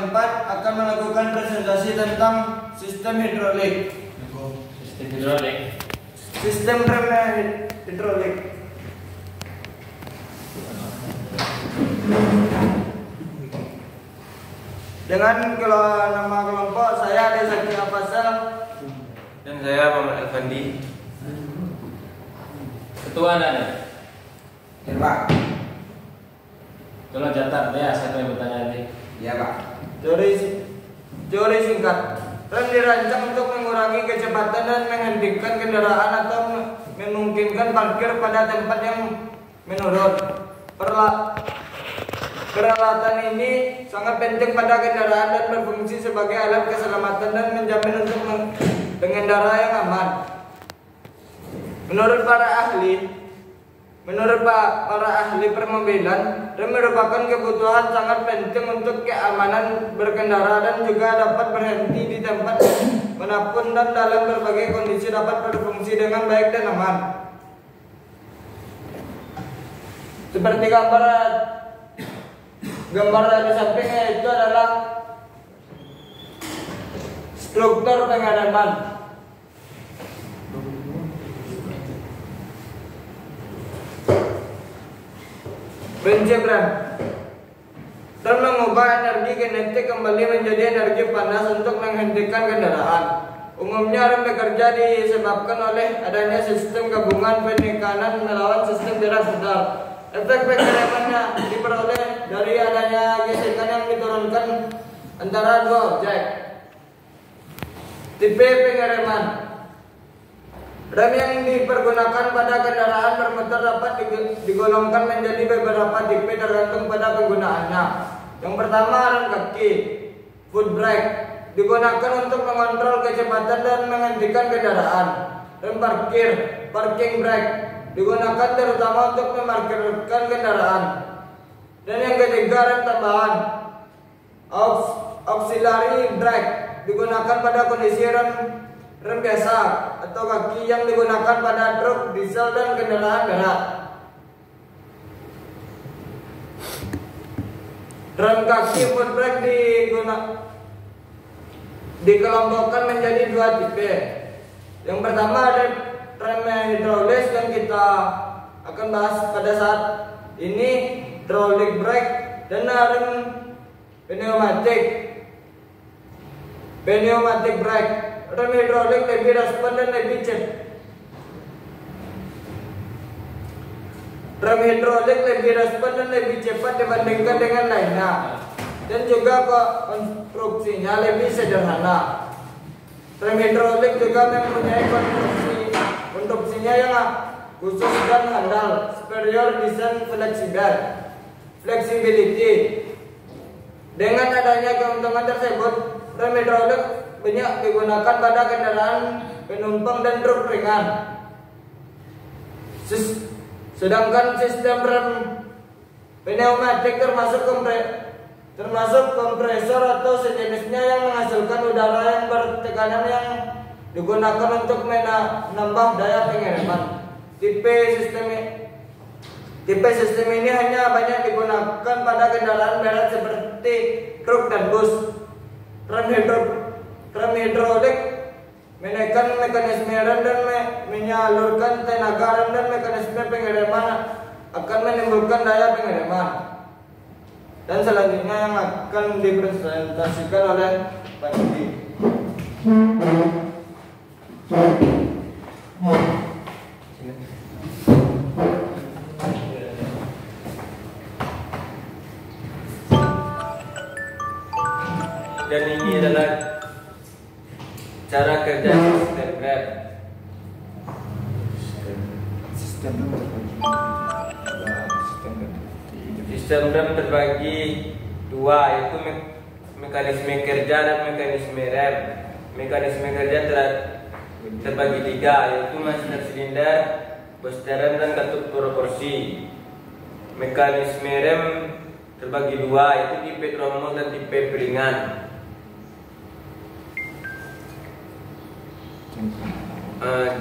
Keempat akan melakukan presentasi tentang sistem hidrolik. Sistem rem hidrolik. Dengan nama kelompok saya Dezaki Afasal dan saya Muhammad Alfandi. Ketua Anda. Ya Pak. Tolong catat ya siapa yang bertanya nanti. Ya Pak. Teori singkat. Rem dirancang untuk mengurangi kecepatan dan menghentikan kendaraan atau memungkinkan parkir pada tempat yang menurun. Peralatan ini sangat penting pada kendaraan dan berfungsi sebagai alat keselamatan dan menjamin untuk pengendara yang aman. Menurut para ahli permobilan, rem merupakan kebutuhan sangat penting untuk keamanan berkendara dan juga dapat berhenti di tempat manapun dan dalam berbagai kondisi dapat berfungsi dengan baik dan aman. Seperti gambar di sampingnya itu adalah struktur pengereman. Prinsip rem. Rem mengubah energi kinetik kembali menjadi energi panas untuk menghentikan kendaraan. Umumnya rem bekerja disebabkan oleh adanya sistem gabungan penekanan melawan sistem jarak sedang. Efek pengeremannya diperoleh dari adanya gesekan yang diturunkan antara dua objek. Tipe pengereman. Rem yang dipergunakan pada kendaraan bermotor dapat digolongkan menjadi beberapa tipe tergantung pada penggunaannya. Yang pertama, rem kaki, foot brake, digunakan untuk mengontrol kecepatan dan menghentikan kendaraan. Rem parkir, parking brake, digunakan terutama untuk memarkirkan kendaraan. Dan yang ketiga, rem tambahan, auxiliary brake, digunakan pada kondisi rem biasa atau kaki yang digunakan pada truk, diesel dan kendaraan berat. Rem kaki foot brake dikelompokkan menjadi dua tipe. Yang pertama rem hidrolis yang kita akan bahas pada saat ini, hydraulic brake, dan rem pneumatic brake. Rem hidrolik lebih respon dan lebih cepat. Rem hidrolik lebih respon dan lebih cepat dibandingkan dengan lainnya, dan juga konstruksinya lebih sederhana. Rem hidrolik juga mempunyai konstruksinya yang khusus dan handal, superior design flexibility. Dengan adanya keuntungan tersebut, rem hidrolik banyak digunakan pada kendaraan penumpang dan truk ringan. Sedangkan sistem rem pneumatik termasuk kompresor atau sejenisnya yang menghasilkan udara yang bertekanan yang digunakan untuk menambah daya pengereman. Tipe sistem ini hanya banyak digunakan pada kendaraan berat seperti truk dan bus. Rem hidrolik menekan mekanisme rem dan menyalurkan tenaga rem, dan mekanisme pengereman akan menimbulkan daya pengereman. Dan selanjutnya yang akan dipresentasikan oleh Pak Didi. Dan ini adalah cara kerja sistem rem. Sistem rem terbagi dua, yaitu mekanisme kerja dan mekanisme rem. Mekanisme kerja terbagi tiga, yaitu master silinder, booster rem, dan katup proporsi. Mekanisme rem terbagi dua, yaitu tipe tromol dan tipe piringan.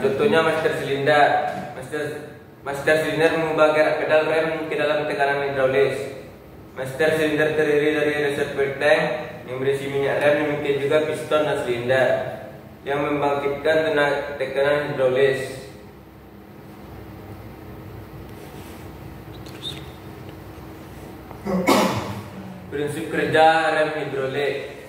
Contohnya master silinder. Master silinder mengubah gerak pedal rem ke dalam tekanan hidrolis. Master silinder terdiri dari reservoir tank yang berisi minyak rem, demikian juga piston dan silinder yang membangkitkan tekanan hidrolis. Prinsip kerja rem hidrolik.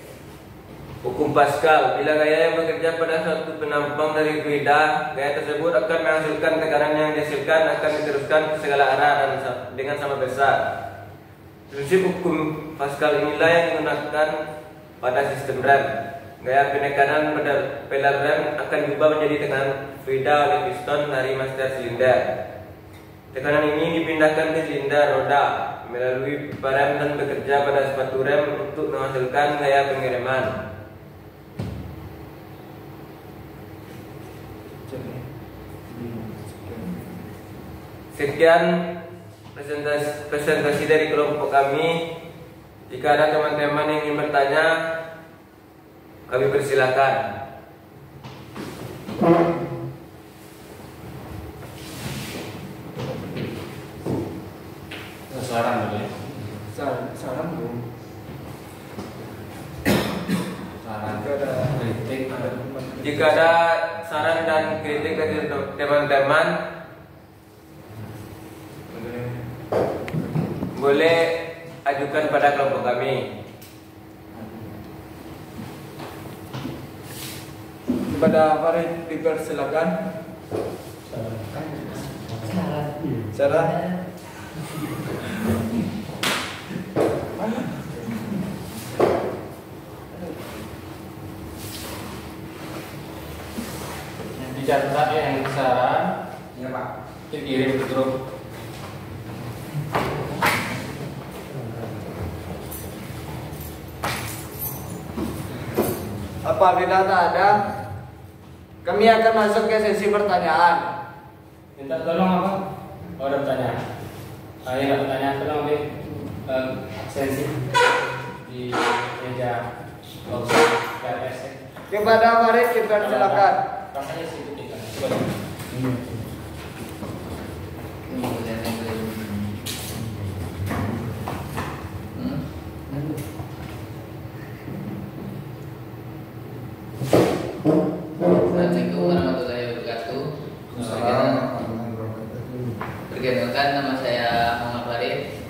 Hukum Pascal, bila gaya yang bekerja pada suatu penampang dari fluida, gaya tersebut akan menghasilkan tekanan yang dihasilkan akan diteruskan ke segala arah dan dengan sama besar. Prinsip hukum Pascal inilah yang digunakan pada sistem rem. Gaya penekanan pada pelar rem akan diubah menjadi tekanan fluida oleh piston dari master silinder. Tekanan ini dipindahkan ke silinder roda melalui pipa rem dan bekerja pada sepatu rem untuk menghasilkan gaya pengiriman. Sekian presentasi dari kelompok kami. Jika ada teman-teman yang ingin bertanya, kami persilakan. Saran dulu ya. Saran belum. Saran kritik. Jika ada saran dan kritik dari teman-teman, boleh ajukan pada kelompok kami. Kepada Farid dipersilakan. Saran. Dicatat ya yang saran, Iya Pak. dikirim ke grup. Apabila tak ada, kami akan masuk ke sesi pertanyaan. Minta tolong apa? Oh, ada pertanyaan. Ayo ada pertanyaan, tolong ambil absensi di meja box KRS. Kepada Farid dipersilakan. Rasanya sih ketika. Assalamualaikum warahmatullahi wabarakatuh. Perkenalkan, nama saya Muhammad Farid,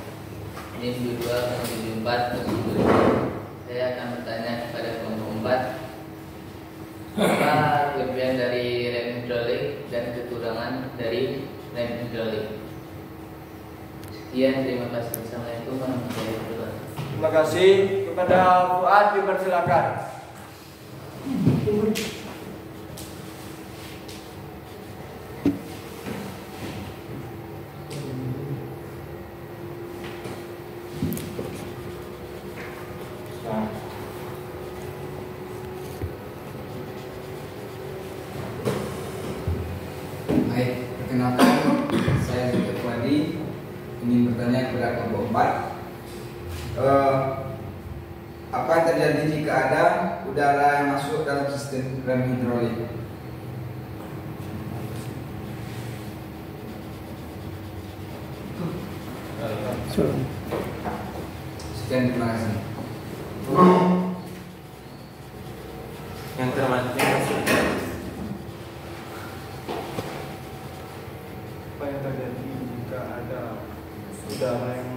NIM 2274. Saya akan bertanya kepada kelompok 4, apa kelebihan dari rem hidrolik dan kekurangan dari rem hidrolik? Sekian, terima kasih. Assalamualaikum warahmatullahi wabarakatuh. Terima kasih. Kepada Fuad dipersilakan. Baik, perkenalkan saya Zul Wadi, ingin bertanya kepada kelompok 4. Apa yang terjadi jika ada udara yang masuk dalam sistem rem hidrolik? Sekian, terima kasih. Yang termati Apa yang terjadi jika ada udara yang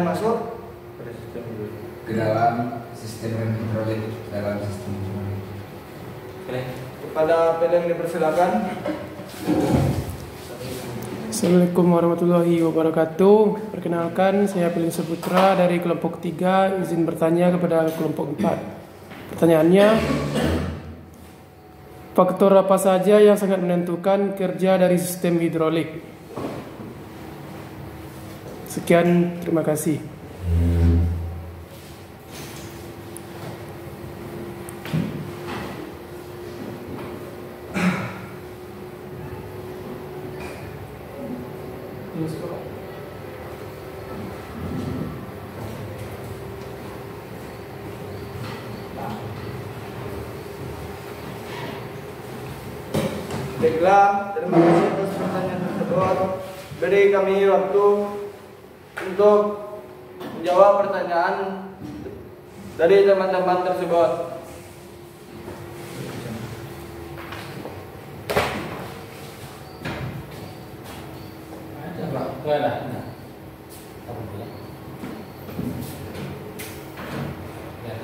masuk pada sistem hidrolik? Ke dalam sistem rem hidrolik, dalam sistem hidrolik. Kepada Peleng dipersilakan. Assalamualaikum warahmatullahi wabarakatuh. Perkenalkan, saya Peleng Saputra dari kelompok 3. Izin bertanya kepada kelompok 4. Pertanyaannya, faktor apa saja yang sangat menentukan kerja dari sistem hidrolik? Sekian, terima kasih. Baiklah, terima kasih atas pertanyaan tersebut. Beri kami waktu untuk menjawab pertanyaan dari teman-teman tersebut. Enggak ada. Nah. Apa ya? Ya.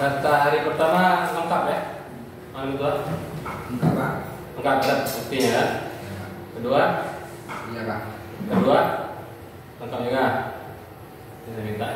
Data hari pertama lengkap ya? Anu tua? Enggak, Pak. Lengkap kan buktinya kan? Kedua? Iya, Pak. Kedua? Lengkap juga? Saya minta.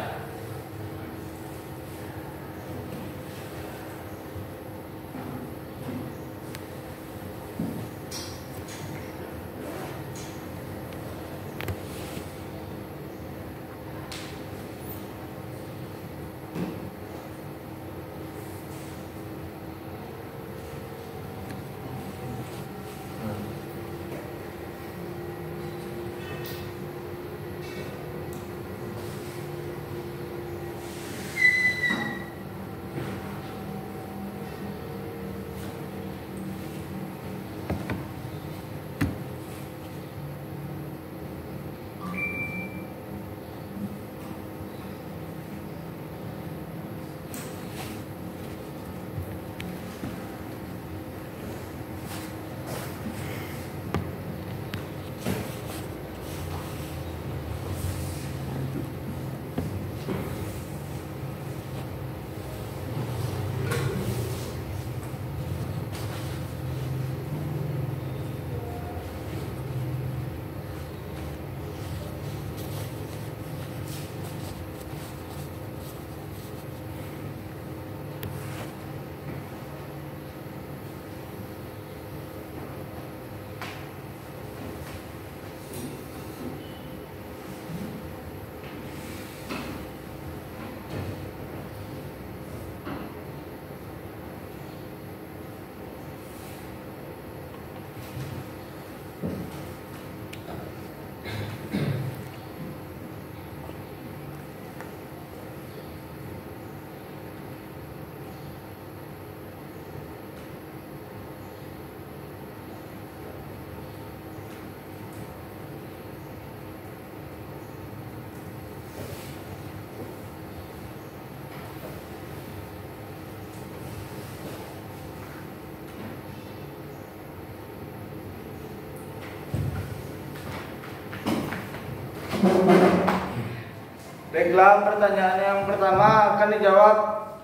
Baiklah, pertanyaan yang pertama akan dijawab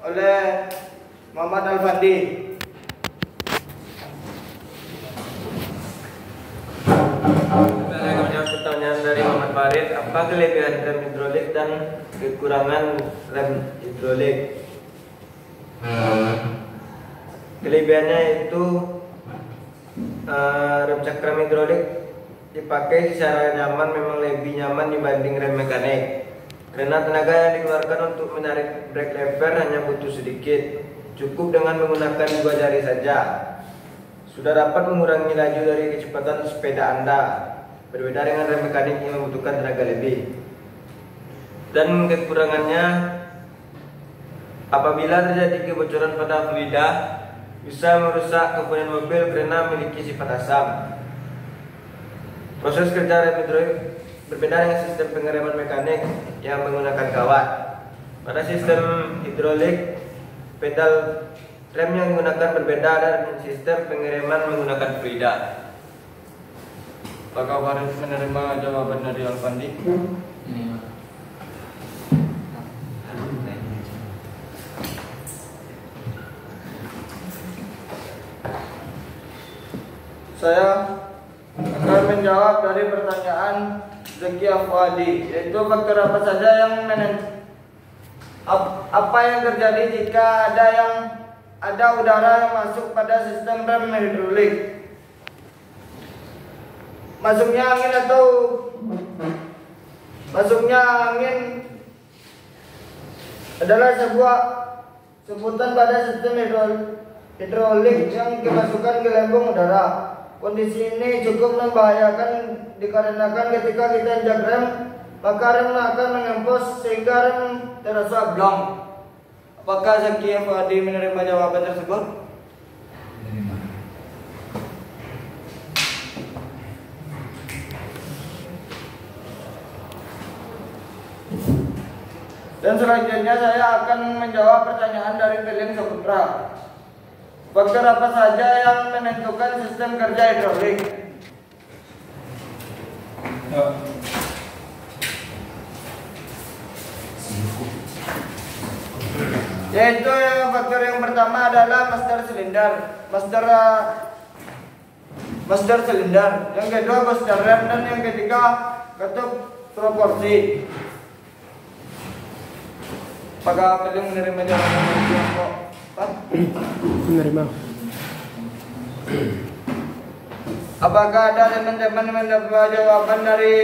oleh Muhammad Alfandi. Saya akan menjawab pertanyaan dari Muhammad Farid. Apa kelebihan rem hidrolik dan kekurangan rem hidrolik? Kelebihannya itu rem cakram hidrolik dipakai secara nyaman, memang lebih nyaman dibanding rem mekanik. Karena tenaga yang dikeluarkan untuk menarik brake lever hanya butuh sedikit, cukup dengan menggunakan 2 jari saja. Sudah dapat mengurangi laju dari kecepatan sepeda Anda, berbeda dengan rem mekanik yang membutuhkan tenaga lebih. Dan kekurangannya, apabila terjadi kebocoran pada fluida, bisa merusak komponen mobil karena memiliki sifat asam. Proses kerja rem hidrolik berbeda dengan sistem pengereman mekanik yang menggunakan kawat. Pada sistem hidrolik, pedal rem yang digunakan berbeda dan sistem pengereman menggunakan fluida. Apakah Farid menerima jawaban dari Alfandi? Saya akan menjawab dari pertanyaan Zaki Afwadi, yaitu faktor apa saja yang apa yang terjadi jika ada udara yang masuk pada sistem rem hidrolik. Masuknya angin adalah sebuah sebutan pada sistem hidrolik yang kemasukan gelembung udara. Kondisi ini cukup membahayakan dikarenakan ketika kita injak rem, maka rem akan mengempos sehingga rem terasa blong. Apakah Zaki Afwadi menerima jawaban tersebut? Dan selanjutnya saya akan menjawab pertanyaan dari Pelin Saputra. Faktor apa saja yang menentukan sistem kerja hidrolik? Yaitu faktor yang pertama adalah master silinder, yang kedua master rem, dan yang ketiga ketuk proporsi. Apakah Pelin menerima jawaban dari kelompok? Menerima. Apakah ada teman-teman yang mendapat jawaban dari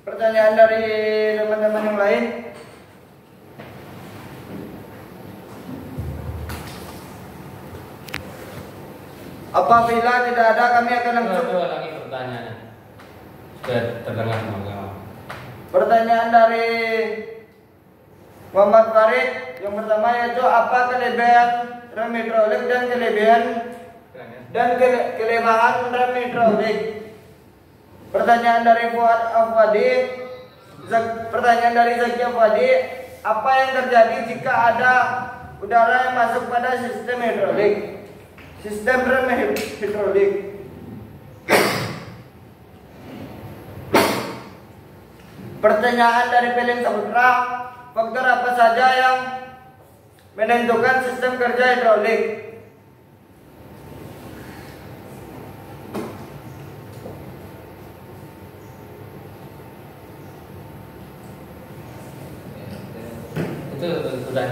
pertanyaan dari teman-teman yang lain? Apabila tidak ada, kami akan langsung. Dua lagi pertanyaannya. Sudah terdengar sama-sama. Pertanyaan dari Muhammad Farid yang pertama, yaitu apa kelebihan rem hidrolik dan kelemahan rem hidrolik. Pertanyaan dari pertanyaan dari Zaki Afwadi, apa yang terjadi jika ada udara yang masuk pada sistem hidrolik? Sistem rem hidrolik. Pertanyaan dari Pelin Saputra, faktor apa saja yang menentukan sistem kerja hidrolik? Itu sudah